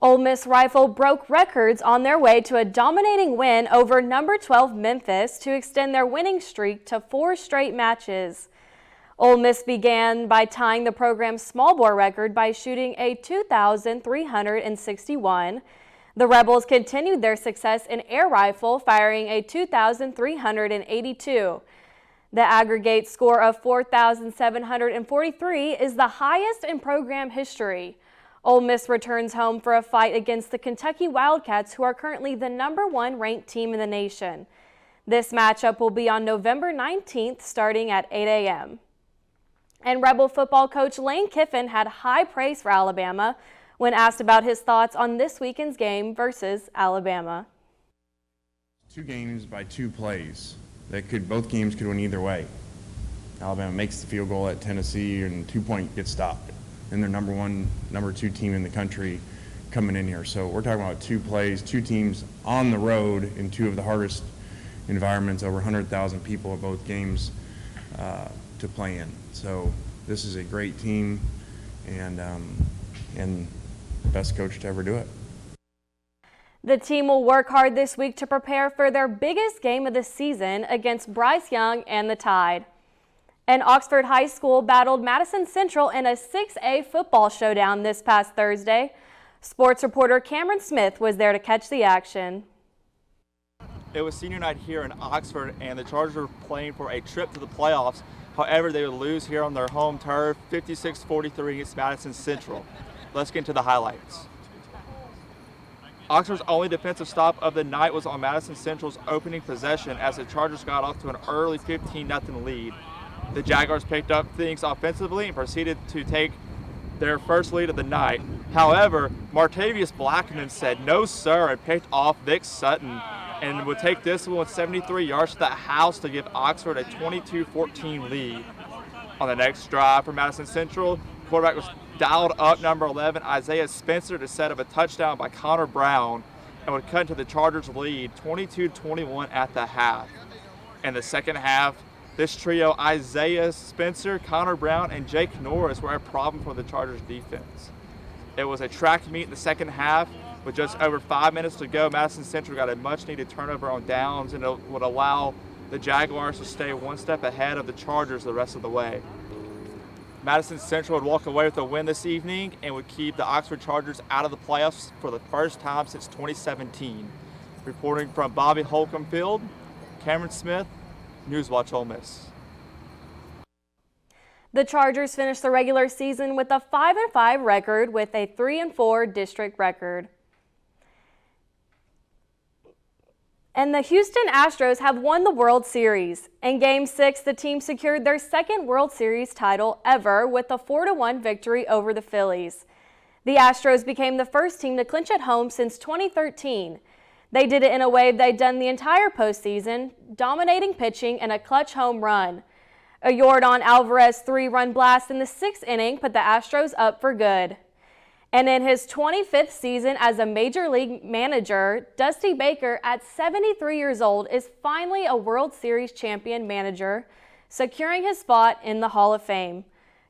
Ole Miss Rifle broke records on their way to a dominating win over number 12 Memphis to extend their winning streak to 4 straight matches. Ole Miss began by tying the program's small bore record by shooting a 2,361. The Rebels continued their success in air rifle, firing a 2,382. The aggregate score of 4,743 is the highest in program history. Ole Miss returns home for a fight against the Kentucky Wildcats, who are currently the number 1 ranked team in the nation. This matchup will be on November 19th, starting at 8 a.m. And Rebel football coach Lane Kiffin had high praise for Alabama when asked about his thoughts on this weekend's game versus Alabama. 2 games by 2 plays. Both games could win either way. Alabama makes the field goal at Tennessee and 2-point gets stopped. And they're number 1, number 2 team in the country coming in here. So we're talking about 2 plays, 2 teams on the road in 2 of the hardest environments, over 100,000 people at both games to play in. So this is a great team and the best coach to ever do it. The team will work hard this week to prepare for their biggest game of the season against Bryce Young and the Tide. And Oxford High School battled Madison Central in a 6A football showdown this past Thursday. Sports reporter Cameron Smith was there to catch the action. It was senior night here in Oxford, and the Chargers were playing for a trip to the playoffs. However, they would lose here on their home turf, 56-43 against Madison Central. Let's get into the highlights. Oxford's only defensive stop of the night was on Madison Central's opening possession as the Chargers got off to an early 15-0 lead. The Jaguars picked up things offensively and proceeded to take their first lead of the night. However, Martavius Blackman said no sir and picked off Vic Sutton and would take this one with 73 yards to the house to give Oxford a 22-14 lead. On the next drive for Madison Central, quarterback was dialed up number 11 Isaiah Spencer to set up a touchdown by Connor Brown and would cut into the Chargers lead 22-21 at the half. In the second half, this trio, Isaiah Spencer, Connor Brown, and Jake Norris, were a problem for the Chargers defense. It was a track meet in the second half. With just over 5 minutes to go, Madison Central got a much-needed turnover on downs, and it would allow the Jaguars to stay one step ahead of the Chargers the rest of the way. Madison Central would walk away with a win this evening and would keep the Oxford Chargers out of the playoffs for the first time since 2017. Reporting from Bobby Holcomb Field, Cameron Smith, NewsWatch Ole Miss. The Chargers finished the regular season with a 5-5 record with a 3-4 district record. And the Houston Astros have won the World Series. In Game 6, the team secured their second World Series title ever with a 4-1 victory over the Phillies. The Astros became the first team to clinch at home since 2013. They did it in a way they'd done the entire postseason, dominating pitching and a clutch home run. A Yordan Alvarez 3-run blast in the 6th inning put the Astros up for good. And in his 25th season as a Major League manager, Dusty Baker, at 73 years old, is finally a World Series champion manager, securing his spot in the Hall of Fame.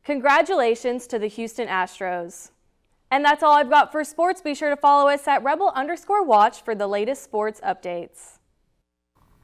Congratulations to the Houston Astros. And that's all I've got for sports. Be sure to follow us at Rebel_Watch for the latest sports updates.